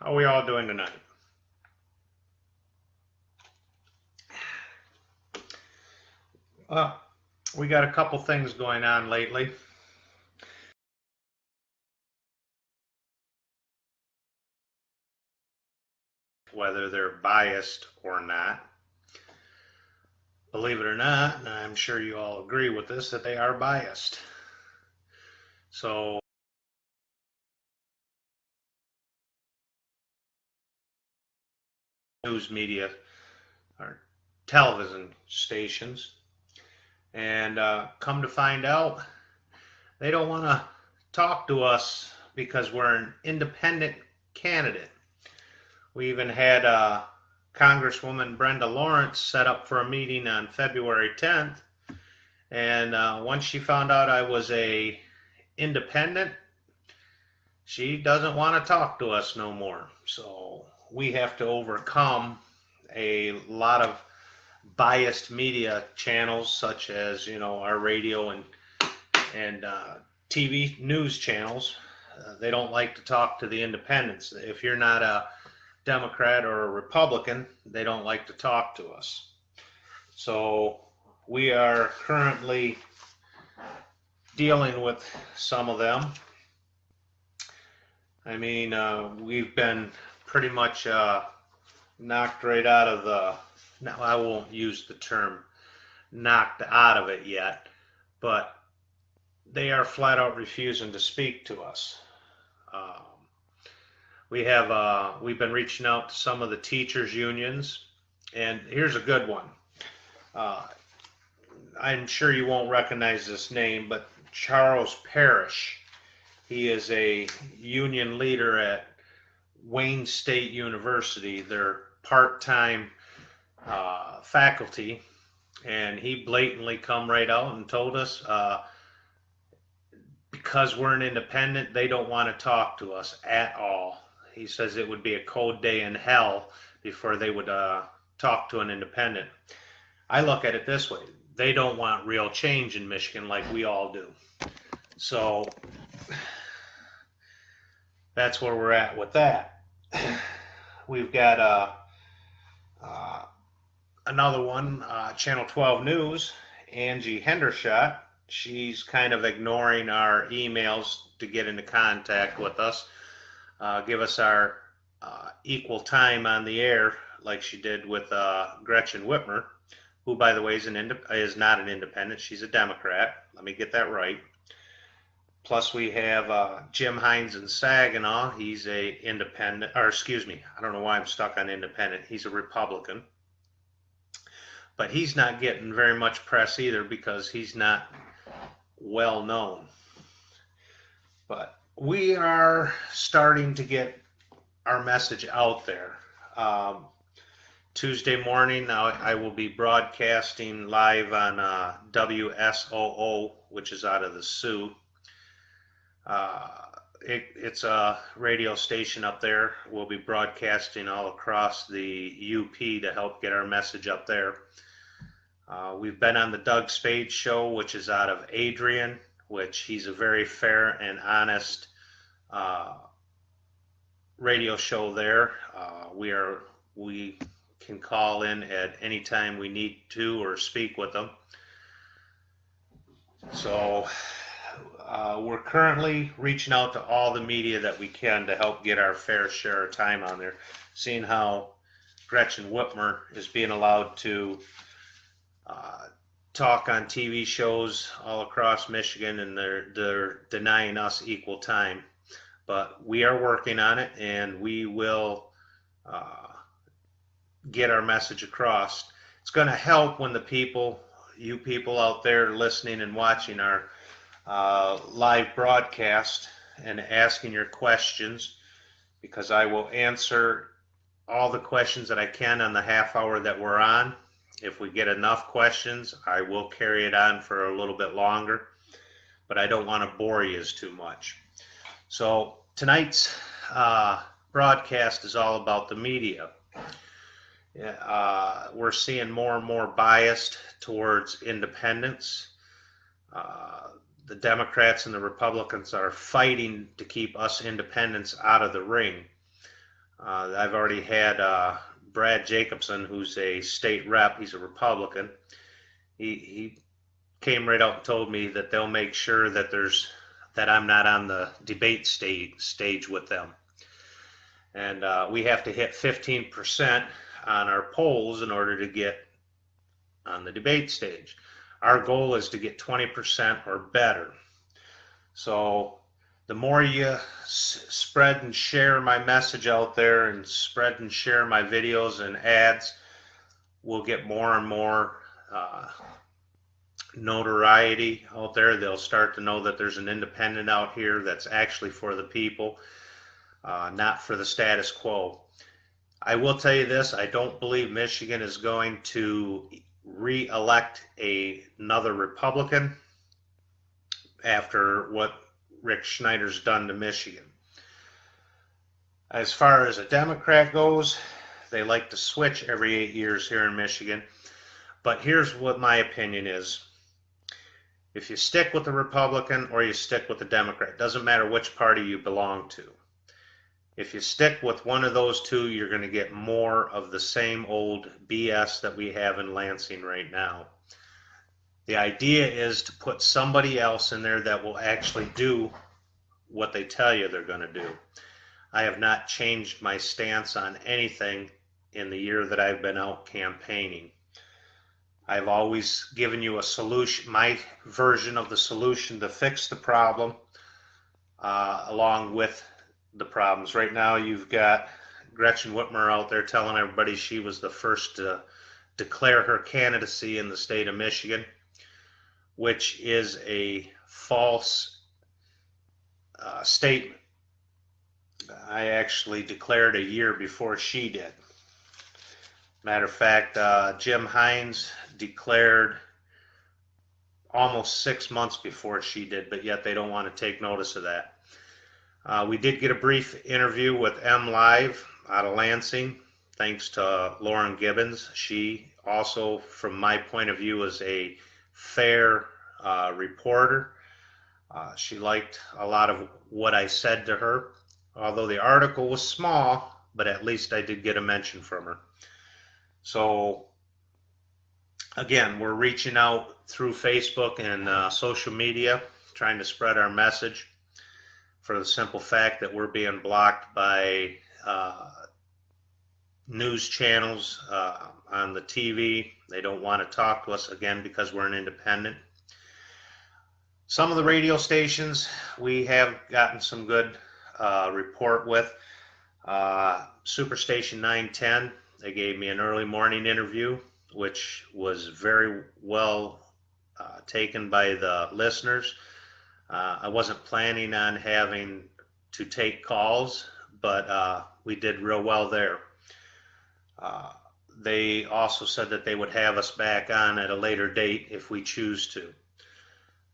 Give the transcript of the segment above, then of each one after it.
How are we all doing tonight? Well, we got a couple things going on lately. Whether they're biased or not. Believe it or not, and I'm sure you all agree with this, that they are biased. So, news media or television stations, and come to find out, they don't want to talk to us because we're an independent candidate. We even had Congresswoman Brenda Lawrence set up for a meeting on February 10th, and once she found out I was a independent, she doesn't want to talk to us no more. So we have to overcome a lot of biased media channels, such as our radio and TV news channels. They don't like to talk to the independents. If you're not a Democrat or a Republican, they don't like to talk to us. So we are currently dealing with some of them. I mean, we've been pretty much knocked right out of the, no, I won't use the term knocked out of it yet, but they are flat out refusing to speak to us. Um, we've been reaching out to some of the teachers unions, and here's a good one. Uh, I'm sure you won't recognize this name, but Charles Parrish. He is a union leader at Wayne State University. They're part-time faculty, and he blatantly come right out and told us because we're an independent, they don't want to talk to us at all. He says it would be a cold day in hell before they would talk to an independent. I look at it this way. They don't want real change in Michigan like we all do. So that's where we're at with that. We've got another one, Channel 12 News, Angie Hendershot. She's kind of ignoring our emails to get into contact with us, give us our equal time on the air, like she did with Gretchen Whitmer, who, by the way, is not an independent. She's a Democrat. Let me get that right. Plus, we have Jim Hines in Saginaw. He's a independent, or excuse me, I don't know why I'm stuck on independent. He's a Republican. But he's not getting very much press either because he's not well known. But we are starting to get our message out there. Tuesday morning, I will be broadcasting live on WSOO, which is out of the Sioux. It's a radio station up there. We'll be broadcasting all across the UP to help get our message up there. We've been on the Doug Spade show, which is out of Adrian, which he's a very fair and honest radio show there. We can call in at any time we need to or speak with them. So we're currently reaching out to all the media that we can to help get our fair share of time on there. Seeing how Gretchen Whitmer is being allowed to talk on TV shows all across Michigan, and they're denying us equal time. But we are working on it, and we will get our message across. It's going to help when you people out there listening and watching our live broadcast and asking your questions, because I will answer all the questions that I can on the half hour that we're on. If we get enough questions, I will carry it on for a little bit longer, but I don't want to bore you too much. So tonight's broadcast is all about the media. We're seeing more and more biased towards independents. The Democrats and the Republicans are fighting to keep us independents out of the ring. I've already had Brad Jacobson, who's a state rep. He's a Republican. He came right out and told me that they'll make sure that I'm not on the debate stage with them. And we have to hit 15% on our polls in order to get on the debate stage. Our goal is to get 20% or better. So the more you spread and share my message out there and spread and share my videos and ads, we'll get more and more notoriety out there. They'll start to know that there's an independent out here that's actually for the people, not for the status quo. I will tell you this, I don't believe Michigan is going to re-elect another Republican after what Rick Schneider's done to Michigan. As far as a Democrat goes, they like to switch every 8 years here in Michigan. But here's what my opinion is. If you stick with the Republican or you stick with the Democrat, doesn't matter which party you belong to. If you stick with one of those two, you're going to get more of the same old BS that we have in Lansing right now. The idea is to put somebody else in there that will actually do what they tell you they're going to do. I have not changed my stance on anything in the year that I've been out campaigning. I've always given you a solution, my version of the solution to fix the problem, along with the problems. Right now you've got Gretchen Whitmer out there telling everybody she was the first to declare her candidacy in the state of Michigan, which is a false statement. I actually declared a year before she did. Matter of fact, Jim Hines declared almost 6 months before she did, but yet they don't want to take notice of that. We did get a brief interview with M Live out of Lansing, thanks to Lauren Gibbons. She also, from my point of view, is a fair reporter. She liked a lot of what I said to her, although the article was small, but at least I did get a mention from her. So again, we're reaching out through Facebook and social media, trying to spread our message, for the simple fact that we're being blocked by news channels on the TV. They don't want to talk to us, again, because we're an independent. Some of the radio stations we have gotten some good report with. Superstation 910, they gave me an early morning interview, which was very well taken by the listeners. I wasn't planning on having to take calls, but we did real well there. They also said that they would have us back on at a later date if we choose to.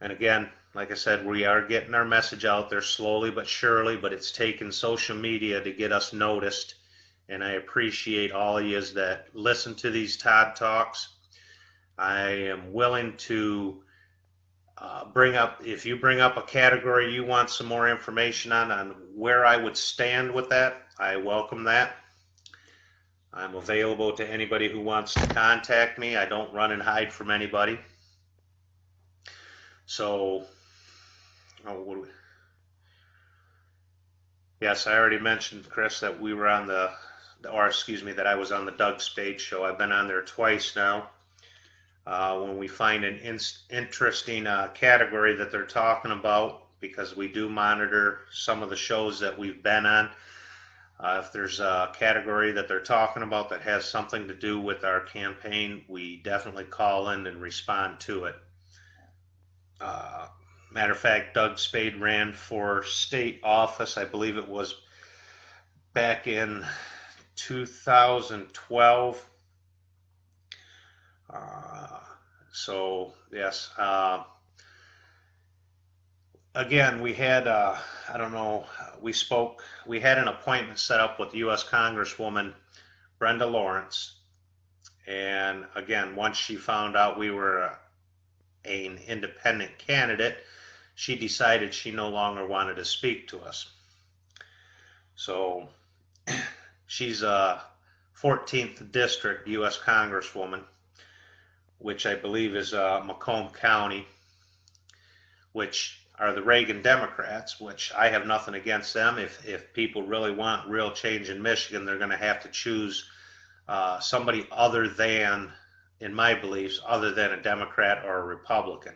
And again, like I said, we are getting our message out there slowly but surely, but it's taken social media to get us noticed. And I appreciate all of you that listen to these Todd Talks. I am willing to bring up, if you bring up a category you want some more information on where I would stand with that, I welcome that. I'm available to anybody who wants to contact me. I don't run and hide from anybody. So, yes, I already mentioned, Chris, that we were on that I was on the Doug Spade show. I've been on there twice now. When we find an interesting category that they're talking about, because we do monitor some of the shows that we've been on. If there's a category that they're talking about that has something to do with our campaign, we definitely call in and respond to it. Matter of fact, Doug Spade ran for state office. I believe it was back in 2012. So yes, again, we had, we had an appointment set up with U.S. Congresswoman Brenda Lawrence. And again, once she found out we were an independent candidate, she decided she no longer wanted to speak to us. So She's a 14th District U.S. Congresswoman, which I believe is Macomb County, which are the Reagan Democrats, which I have nothing against them. If people really want real change in Michigan, they're going to have to choose somebody other than, in my beliefs, other than a Democrat or a Republican.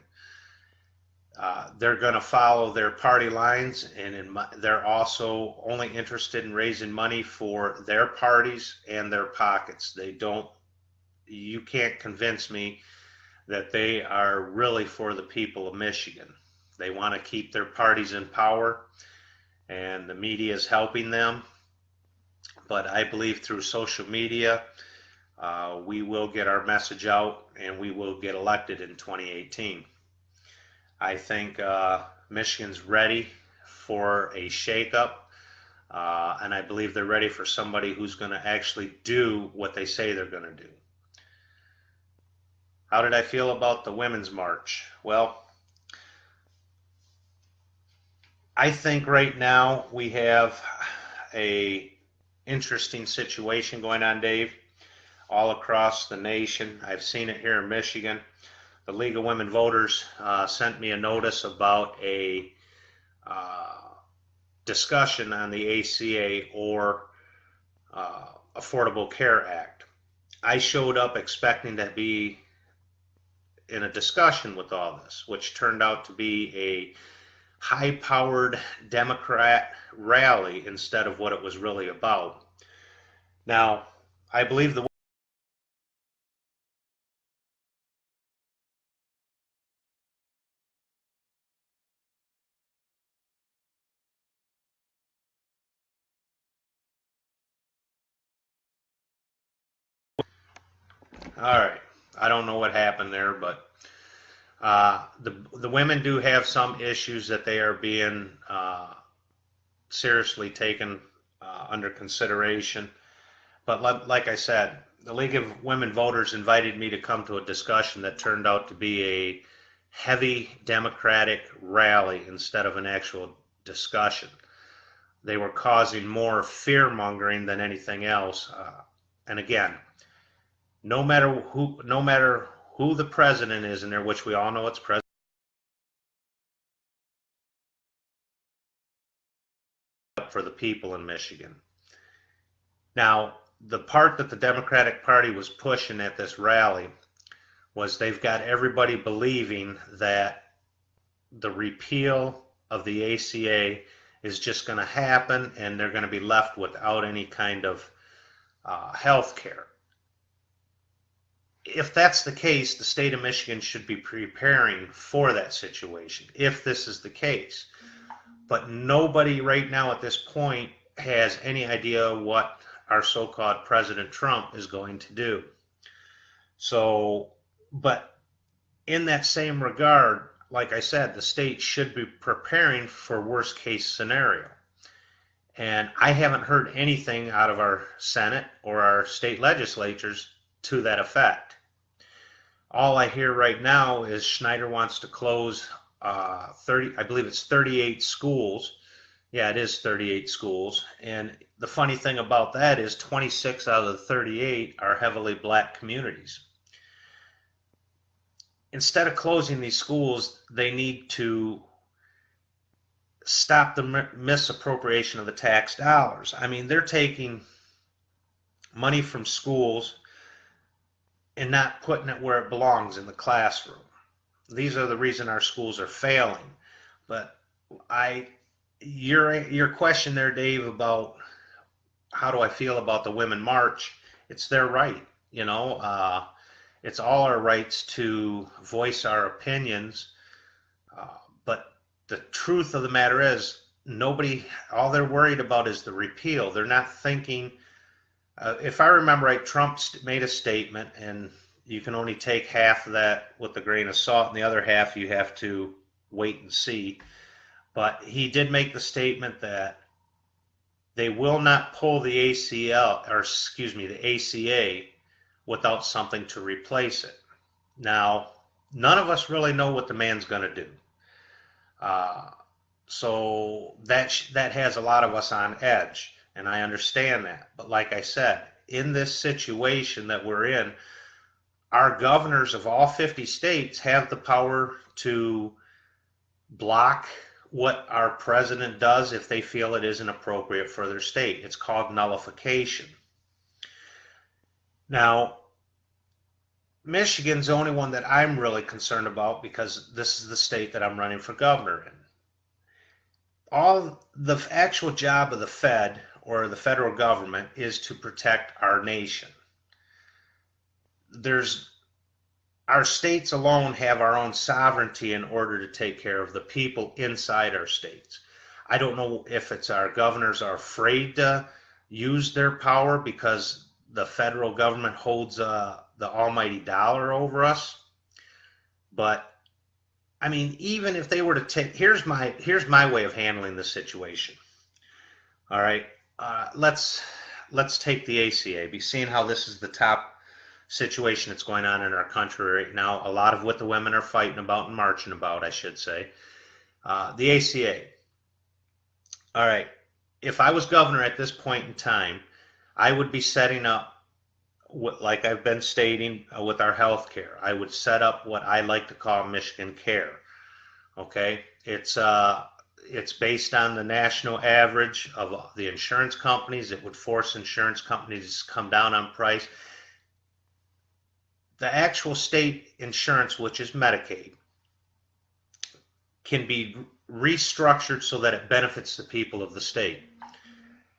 They're going to follow their party lines, and they're also only interested in raising money for their parties and their pockets. You can't convince me that they are really for the people of Michigan. They want to keep their parties in power, and the media is helping them. But I believe through social media, we will get our message out, and we will get elected in 2018. I think Michigan's ready for a shakeup, and I believe they're ready for somebody who's going to actually do what they say they're going to do. How did I feel about the Women's March? Well, I think right now we have a interesting situation going on, Dave, all across the nation. I've seen it here in Michigan. The League of Women Voters sent me a notice about a discussion on the ACA or Affordable Care Act. I showed up expecting to be in a discussion with all this, which turned out to be a high-powered Democrat rally instead of what it was really about. Now, I believe the all right, I don't know what happened there, but the women do have some issues that they are being seriously taken under consideration. But like I said, the League of Women Voters invited me to come to a discussion that turned out to be a heavy Democratic rally instead of an actual discussion. They were causing more fear mongering than anything else. And again, no matter who the president is in there, which we all know it's president for the people in Michigan. Now, the part that the Democratic Party was pushing at this rally was they've got everybody believing that the repeal of the ACA is just going to happen and they're going to be left without any kind of health care. If that's the case, the state of Michigan should be preparing for that situation, if this is the case. But nobody right now at this point has any idea what our so-called President Trump is going to do. So, but in that same regard, like I said, the state should be preparing for worst case scenario. And I haven't heard anything out of our Senate or our state legislatures to that effect. All I hear right now is Schleiger wants to close 30, I believe it's 38 schools. Yeah, it is 38 schools. And the funny thing about that is 26 out of the 38 are heavily black communities. Instead of closing these schools, they need to stop the misappropriation of the tax dollars. I mean, they're taking money from schools and not putting it where it belongs, in the classroom. These are the reason our schools are failing. But your question there, Dave, about how do I feel about the Women March, it's their right. You know, it's all our rights to voice our opinions. But the truth of the matter is, all they're worried about is the repeal. They're not thinking, if I remember right, Trump made a statement, and you can only take half of that with a grain of salt, and the other half you have to wait and see. But he did make the statement that they will not pull the the ACA without something to replace it. Now, none of us really know what the man's going to do. So that has a lot of us on edge. and I understand that. But like I said, in this situation that we're in, our governors of all 50 states have the power to block what our president does if they feel it isn't appropriate for their state. It's called nullification. Now, Michigan's the only one that I'm really concerned about because this is the state that I'm running for governor in. All the actual job of the Fed or the federal government is to protect our nation. Our states alone have our own sovereignty in order to take care of the people inside our states. I don't know if it's our governors are afraid to use their power because the federal government holds the almighty dollar over us. But I mean, even if they were to take, here's my way of handling the situation. All right, let's take the ACA. Be seeing how this is the top situation that's going on in our country right now. A lot of what the women are fighting about and marching about, I should say. The ACA. All right, if I was governor at this point in time, I would be setting up, like I've been stating with our health care, I would set up what I like to call Michigan Care. Okay, it's based on the national average of the insurance companies. It would force insurance companies to come down on price. The actual state insurance, which is Medicaid, can be restructured so that it benefits the people of the state.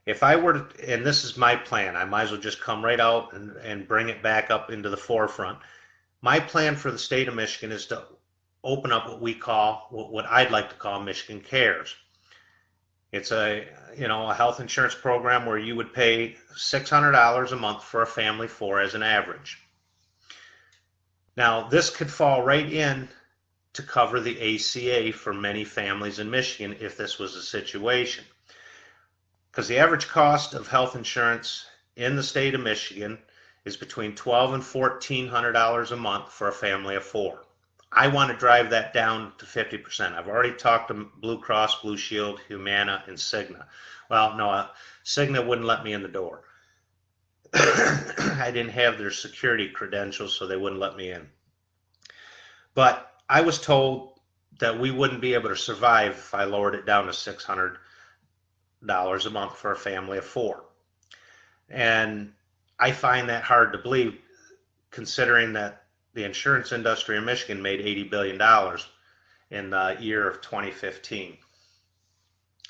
If I were to, and this is my plan, I might as well just come right out and bring it back up into the forefront. My plan for the state of Michigan is to open up what I'd like to call Michigan Cares. It's a health insurance program where you would pay $600 a month for a family of 4 as an average. Now, this could fall right in to cover the ACA for many families in Michigan if this was a situation. Because the average cost of health insurance in the state of Michigan is between $1,200 and $1,400 a month for a family of 4. I want to drive that down to 50%. I've already talked to Blue Cross, Blue Shield, Humana, and Cigna. Well, no, Cigna wouldn't let me in the door. I didn't have their security credentials, so they wouldn't let me in. But I was told that we wouldn't be able to survive if I lowered it down to $600 a month for a family of 4. And I find that hard to believe, considering that the insurance industry in Michigan made $80 billion in the year of 2015.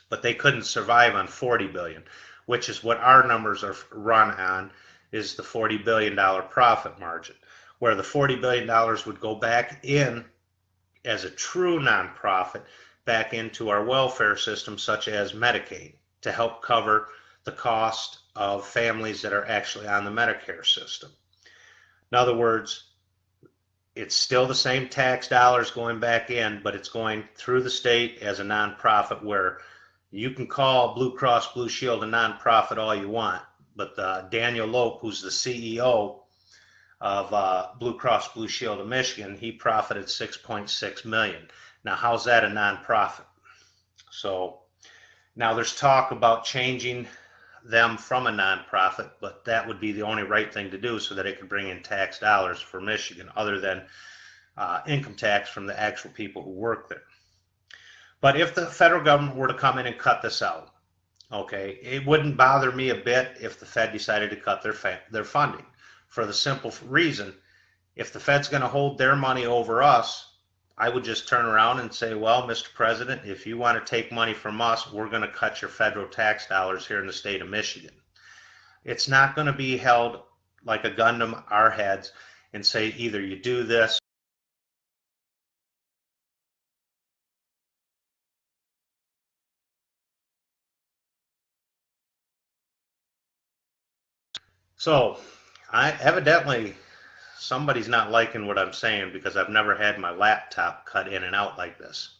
But they couldn't survive on $40 billion, which is what our numbers are run on, is the $40 billion profit margin, where the $40 billion would go back in as a true nonprofit back into our welfare system, such as Medicaid, to help cover the cost of families that are actually on the Medicare system. In other words, it's still the same tax dollars going back in, but it's going through the state as a nonprofit, where you can call Blue Cross Blue Shield a nonprofit all you want, but Daniel Lope, who's the CEO of Blue Cross Blue Shield of Michigan, he profited $6.6 million. Now, how's that a nonprofit? So now there's talk about changing them from a nonprofit, but that would be the only right thing to do so that it could bring in tax dollars for Michigan, other than income tax from the actual people who work there. But if the federal government were to come in and cut this out, okay, it wouldn't bother me a bit if the Fed decided to cut their funding, for the simple reason, if the Fed's going to hold their money over us, I would just turn around and say, well, Mr. President, if you want to take money from us, we're going to cut your federal tax dollars here in the state of Michigan. It's not going to be held like a gun to our heads and say either you do this. So, evidently somebody's not liking what I'm saying, because I've never had my laptop cut in and out like this.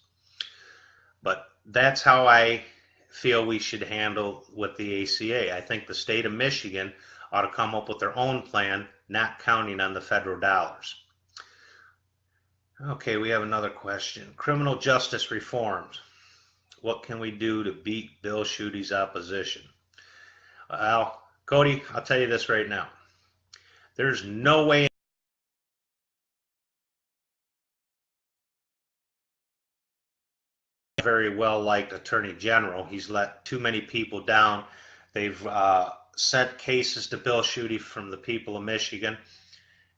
But that's how I feel we should handle with the ACA. I think the state of Michigan ought to come up with their own plan, not counting on the federal dollars. Okay, we have another question. Criminal justice reforms. What can we do to beat Bill Schuette's opposition? Well, Cody, I'll tell you this right now. There's no way very well liked Attorney General. He's let too many people down. They've sent cases to Bill Schuette from the people of Michigan,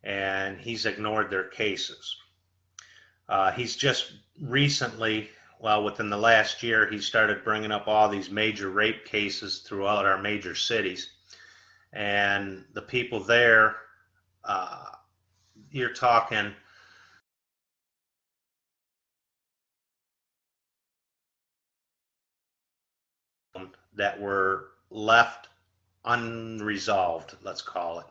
and he's ignored their cases. He's just recently, well, within the last year, he started bringing up all these major rape cases throughout our major cities. And the people there, uh, you're talking that were left unresolved, let's call it.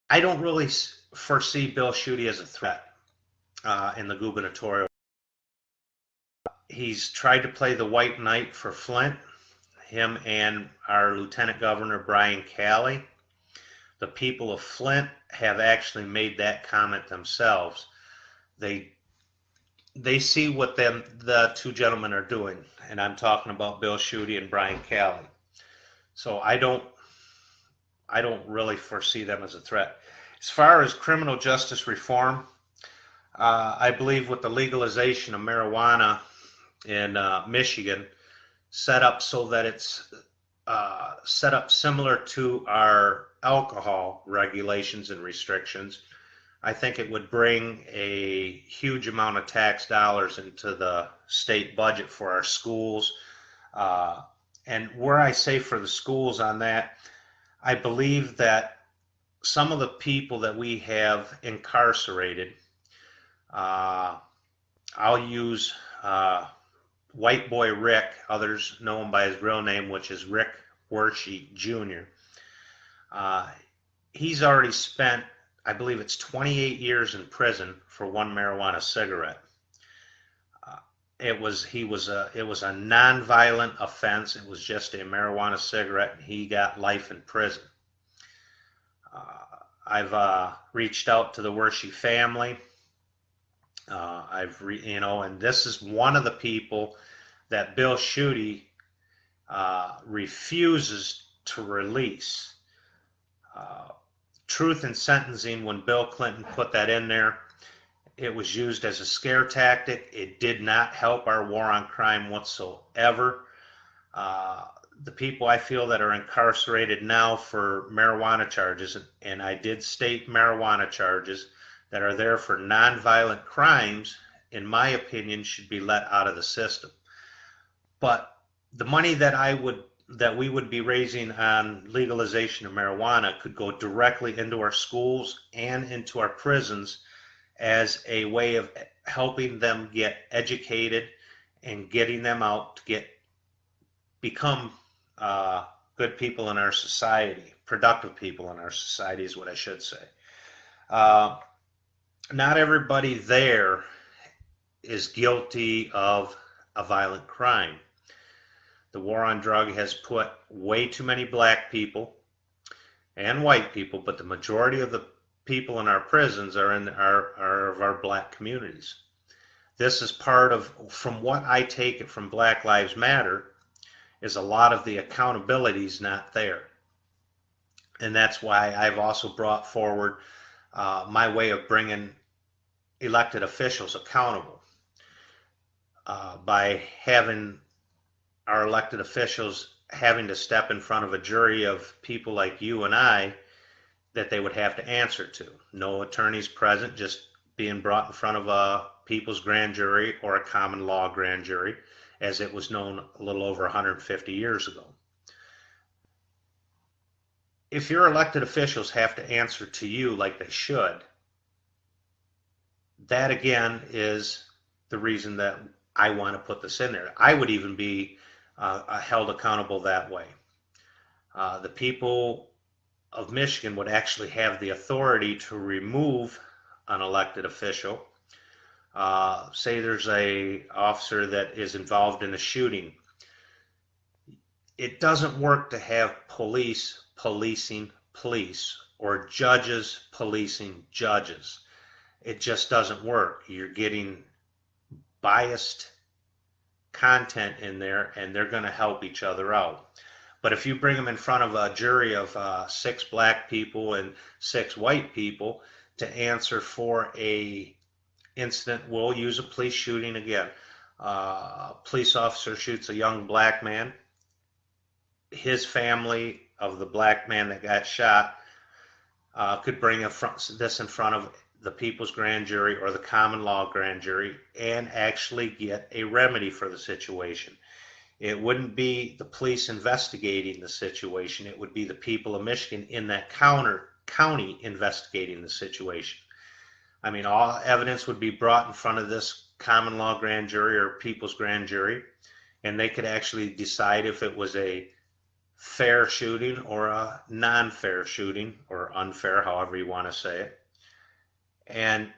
I don't really foresee Bill Schuette as a threat in the gubernatorial. He's tried to play the white knight for Flint, him and our Lieutenant Governor Brian Calley. The people of Flint have actually made that comment themselves. They see what the two gentlemen are doing, and I'm talking about Bill Schuette and Brian Calley. So I don't really foresee them as a threat. As far as criminal justice reform, I believe with the legalization of marijuana in Michigan, set up so that it's set up similar to our alcohol regulations and restrictions, I think it would bring a huge amount of tax dollars into the state budget for our schools. And where I say for the schools on that, I believe that some of the people that we have incarcerated, I'll use White Boy Rick, others know him by his real name, which is Rick Worshie Jr. He's already spent, I believe it's 28 years in prison for one marijuana cigarette. It was a non-violent offense. It was just a marijuana cigarette, and he got life in prison. I've reached out to the Worshie family. And this is one of the people that Bill Schuette refuses to release. Truth in sentencing, when Bill Clinton put that in there, it was used as a scare tactic. It did not help our war on crime whatsoever. The people I feel that are incarcerated now for marijuana charges, and I did state marijuana charges, that are there for nonviolent crimes, in my opinion, should be let out of the system. But the money that we would be raising on legalization of marijuana could go directly into our schools and into our prisons as a way of helping them get educated and getting them out to become good people in our society, productive people in our society is what I should say. Not everybody there is guilty of a violent crime. The war on drug has put way too many black people and white people, but the majority of the people in our prisons are of our black communities. This is part of, from what I take it from Black Lives Matter, is a lot of the accountability is not there. And that's why I've also brought forward my way of bringing elected officials accountable by having our elected officials having to step in front of a jury of people like you and I that they would have to answer to. No attorneys present, just being brought in front of a people's grand jury or a common law grand jury, as it was known a little over 150 years ago. If your elected officials have to answer to you like they should, that again is the reason that I want to put this in there. I would even be held accountable that way. The people of Michigan would actually have the authority to remove an elected official. Say there's a officer that is involved in a shooting. It doesn't work to have police policing police or judges policing judges. It just doesn't work. You're getting biased content in there, and they're going to help each other out. But if you bring them in front of a jury of 6 black people and 6 white people to answer for a incident, we'll use a police shooting again. A police officer shoots a young black man. His family of the black man that got shot could bring this in front of the people's grand jury or the common law grand jury and actually get a remedy for the situation. It wouldn't be the police investigating the situation. It would be the people of Michigan in that county investigating the situation. I mean, all evidence would be brought in front of this common law grand jury or people's grand jury, and they could actually decide if it was a fair shooting or a non-fair shooting, or unfair, however you want to say it. And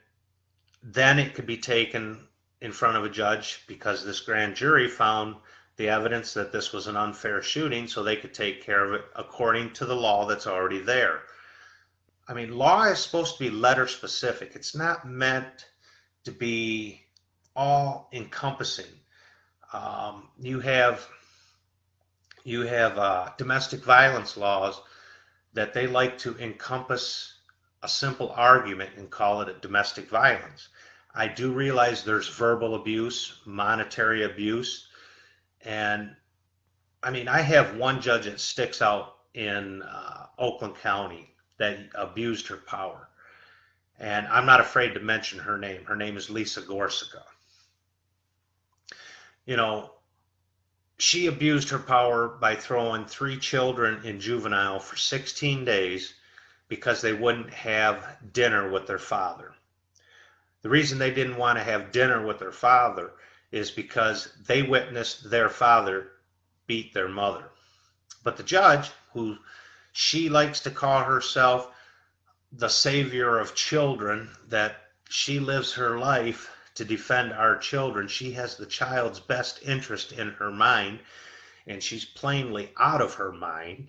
then it could be taken in front of a judge because this grand jury found the evidence that this was an unfair shooting, so they could take care of it according to the law that's already there. I mean, law is supposed to be letter specific. It's not meant to be all encompassing. You have domestic violence laws that they like to encompass a simple argument and call it a domestic violence. I do realize there's verbal abuse, monetary abuse, and I mean, I have one judge that sticks out in Oakland County that abused her power, and I'm not afraid to mention her name. Her name is Lisa Gorsica. You know, she abused her power by throwing 3 children in juvenile for 16 days because they wouldn't have dinner with their father. The reason they didn't want to have dinner with their father is because they witnessed their father beat their mother. But the judge, who she likes to call herself the savior of children, that she lives her life to defend our children. She has the child's best interest in her mind, and she's plainly out of her mind.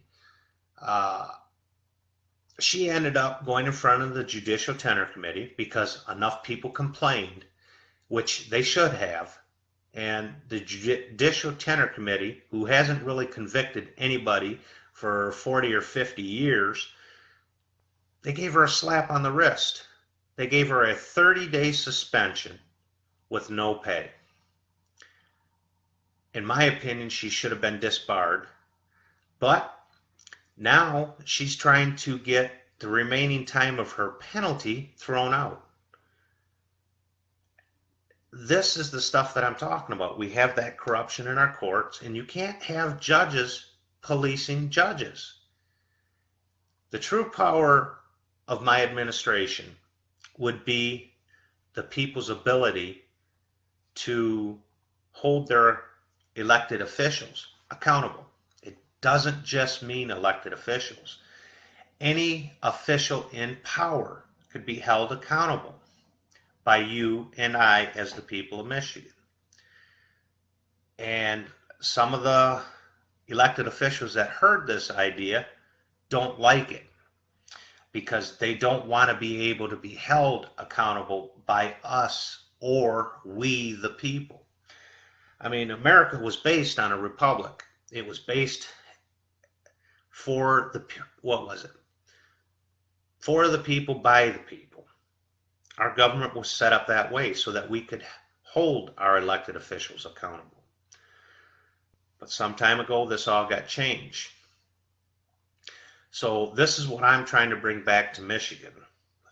She ended up going in front of the Judicial Tenor Committee because enough people complained, which they should have. And the Judicial Tenor Committee, who hasn't really convicted anybody for 40 or 50 years, they gave her a slap on the wrist. They gave her a 30-day suspension with no pay. In my opinion, she should have been disbarred. But now she's trying to get the remaining time of her penalty thrown out. This is the stuff that I'm talking about. We have that corruption in our courts, and you can't have judges policing judges. The true power of my administration would be the people's ability to hold their elected officials accountable. It doesn't just mean elected officials. Any official in power could be held accountable by you and I as the people of Michigan. And some of the elected officials that heard this idea don't like it because they don't want to be able to be held accountable by us or we the people. I mean, America was based on a republic. It was based for the, what was it? For the people, by the people. Our government was set up that way so that we could hold our elected officials accountable. But some time ago, this all got changed. So this is what I'm trying to bring back to Michigan.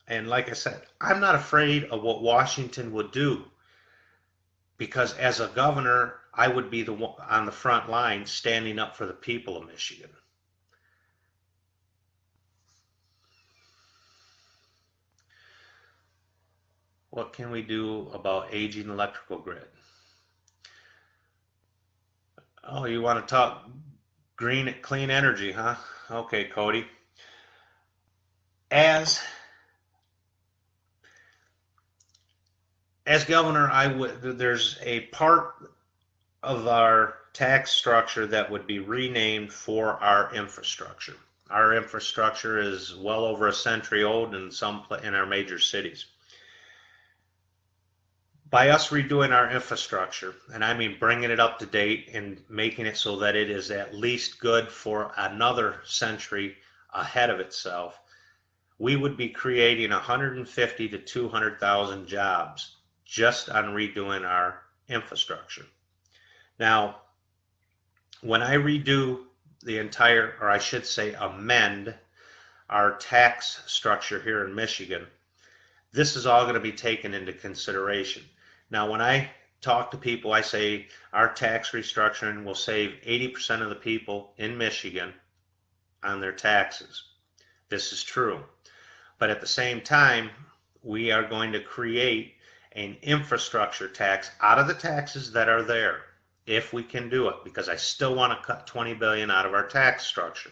And like I said, I'm not afraid of what Washington would do, because as a governor, I would be the one on the front line standing up for the people of Michigan. What can we do about aging electrical grid? Oh, you want to talk clean energy, huh? Okay, Cody. As governor, there's a part of our tax structure that would be renamed for our infrastructure. Our infrastructure is well over a century old in our major cities. By us redoing our infrastructure, and I mean bringing it up to date and making it so that it is at least good for another century ahead of itself, we would be creating 150 to 200,000 jobs just on redoing our infrastructure. Now, when I redo the entire, or I should say amend our tax structure here in Michigan, this is all going to be taken into consideration. Now, when I talk to people, I say our tax restructuring will save 80% of the people in Michigan on their taxes. This is true. But at the same time, we are going to create an infrastructure tax out of the taxes that are there, if we can do it, because I still want to cut 20 billion out of our tax structure,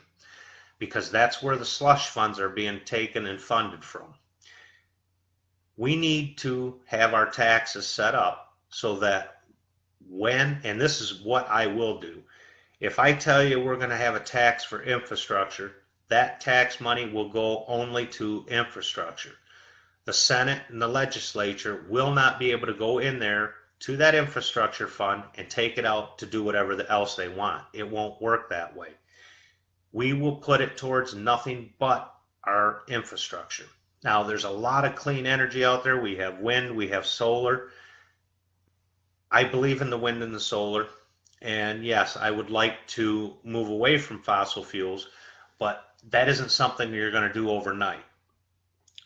because that's where the slush funds are being taken and funded from. We need to have our taxes set up so that when, and this is what I will do, if I tell you we're going to have a tax for infrastructure, that tax money will go only to infrastructure. The Senate and the legislature will not be able to go in there to that infrastructure fund and take it out to do whatever else they want. It won't work that way. We will put it towards nothing but our infrastructure. Now, there's a lot of clean energy out there. We have wind, we have solar. I believe in the wind and the solar. And yes, I would like to move away from fossil fuels, but that isn't something you're going to do overnight.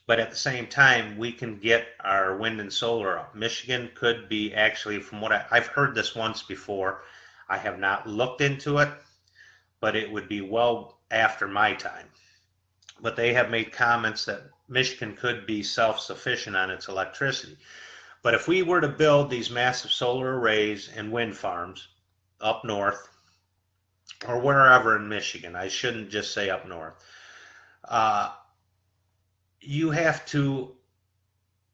But at the same time, we can get our wind and solar up. Michigan could be actually, from what I've heard this once before, I have not looked into it, but it would be well after my time. But they have made comments that Michigan could be self-sufficient on its electricity. But if we were to build these massive solar arrays and wind farms up north, or wherever in Michigan, I shouldn't just say up north, you have to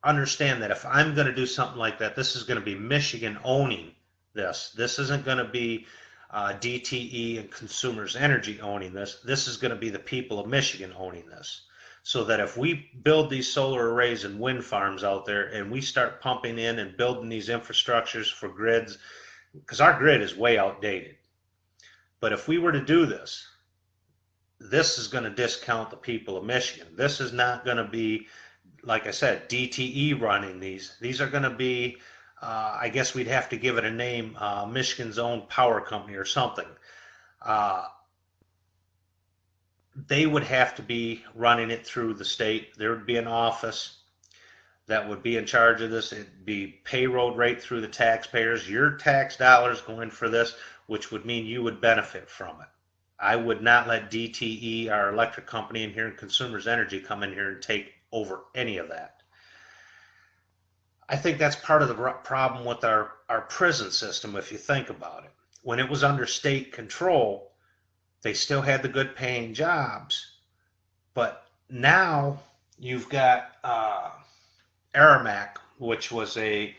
understand that if I'm going to do something like that, this is going to be Michigan owning this. This isn't going to be DTE and Consumers Energy owning this. This is going to be the people of Michigan owning this. So that if we build these solar arrays and wind farms out there and we start pumping in and building these infrastructures for grids, because our grid is way outdated. But if we were to do this, this is going to discount the people of Michigan. This is not going to be, like I said, DTE running these. These are going to be, I guess we'd have to give it a name, Michigan's own power company or something. They would have to be running it through the state. There would be an office that would be in charge of this. It'd be payrolled right through the taxpayers. Your tax dollars going for this, which would mean you would benefit from it. I would not let DTE, our electric company in here, and Consumers Energy come in here and take over any of that. I think that's part of the problem with our prison system, if you think about it. When it was under state control, they still had the good paying jobs, but now you've got Aramac, which was a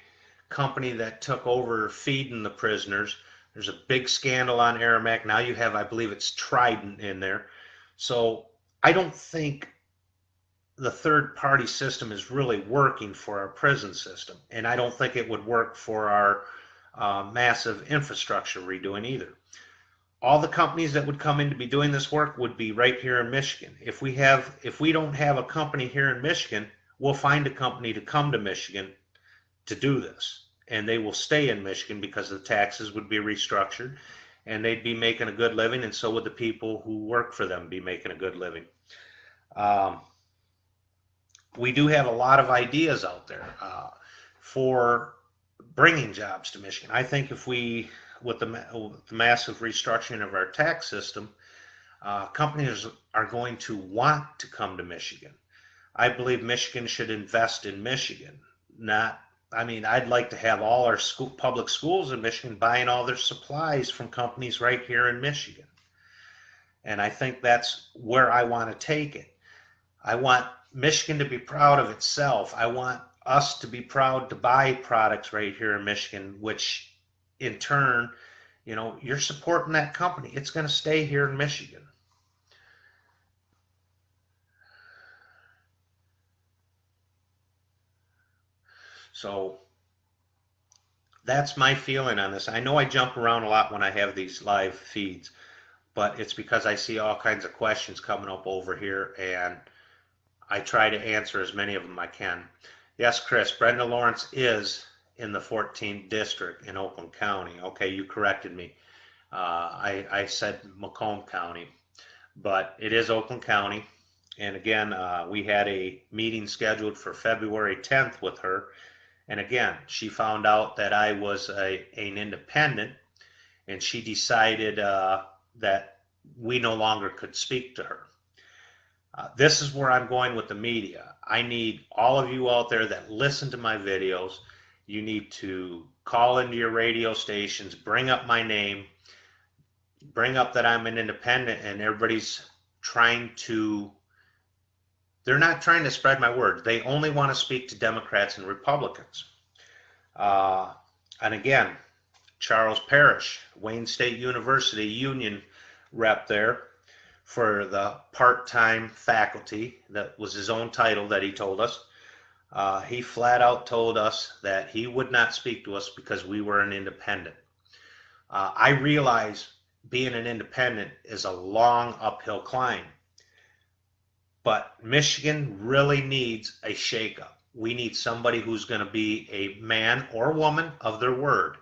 company that took over feeding the prisoners. There's a big scandal on Aramac. Now you have, I believe it's Trident in there. So I don't think the third party system is really working for our prison system. And I don't think it would work for our massive infrastructure redoing either. All the companies that would come in to be doing this work would be right here in Michigan. If we don't have a company here in Michigan, we'll find a company to come to Michigan to do this. And they will stay in Michigan because the taxes would be restructured and they'd be making a good living, and so would the people who work for them be making a good living. We do have a lot of ideas out there for bringing jobs to Michigan. I think if we, with the massive restructuring of our tax system, companies are going to want to come to Michigan. I believe Michigan should invest in Michigan. I'd like to have all our public schools in Michigan buying all their supplies from companies right here in Michigan. And I think that's where I want to take it. I want Michigan to be proud of itself. I want us to be proud to buy products right here in Michigan, which in turn, you're supporting that company. It's going to stay here in Michigan. So that's my feeling on this. I know I jump around a lot when I have these live feeds, but it's because I see all kinds of questions coming up over here, and I try to answer as many of them I can. Yes, Chris, Brenda Lawrence is in the 14th district in Oakland County. Okay, you corrected me. I said Macomb County, but it is Oakland County. And again, we had a meeting scheduled for February 10th with her. And again, she found out that I was an independent, and she decided that we no longer could speak to her. This is where I'm going with the media. I need all of you out there that listen to my videos. You need to call into your radio stations, bring up my name, bring up that I'm an independent, and everybody's trying to, they're not trying to spread my word. They only want to speak to Democrats and Republicans. And again, Charles Parrish, Wayne State University union rep there for the part-time faculty, that was his own title that he told us. He flat out told us that he would not speak to us because we were an independent. I realize being an independent is a long uphill climb, but Michigan really needs a shakeup. We need somebody who's going to be a man or woman of their word.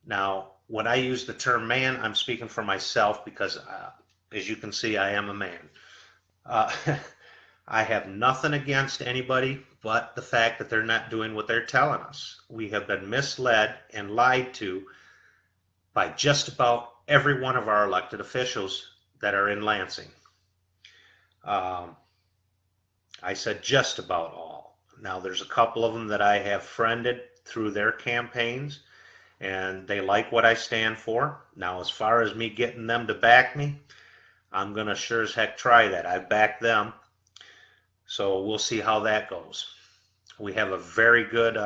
Now, when I use the term man, I'm speaking for myself because, as you can see, I am a man. I have nothing against anybody but the fact that they're not doing what they're telling us. We have been misled and lied to by just about every one of our elected officials that are in Lansing. I said just about all. Now, there's a couple of them that I have friended through their campaigns, and they like what I stand for. Now, as far as me getting them to back me, I'm going to sure as heck try that. I back them. So we'll see how that goes. We have a very good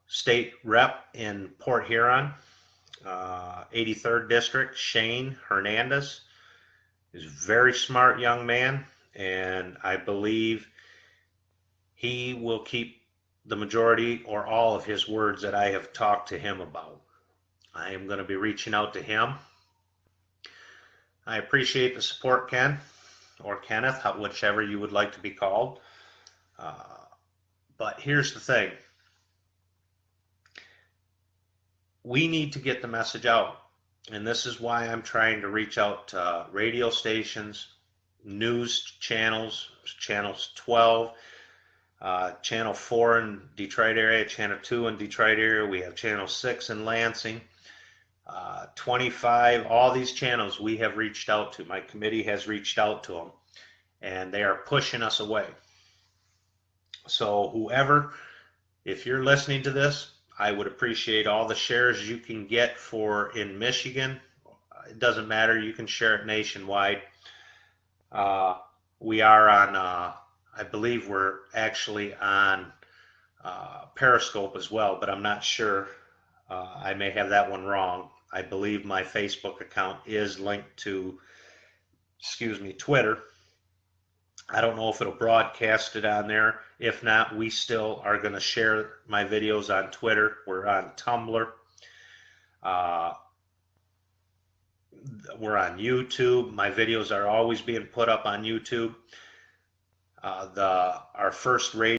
state rep in Port Huron, 83rd District, Shane Hernandez. He's a very smart young man, and I believe he will keep the majority or all of his words that I have talked to him about. I am going to be reaching out to him. I appreciate the support, Ken, or Kenneth, whichever you would like to be called. But here's the thing. We need to get the message out. And this is why I'm trying to reach out to radio stations, news channels, channels 12, channel 4 in Detroit area, channel 2 in Detroit area. We have channel 6 in Lansing, 25, all these channels we have reached out to. My committee has reached out to them, and they are pushing us away. So whoever, if you're listening to this, I would appreciate all the shares you can get for in Michigan. It doesn't matter. You can share it nationwide. We are on, I believe we're actually on Periscope as well, but I'm not sure. I may have that one wrong. I believe my Facebook account is linked to, Twitter. I don't know if it'll broadcast it on there. If not, we still are going to share my videos on Twitter. We're on Tumblr. We're on YouTube. My videos are always being put up on YouTube. Our first radio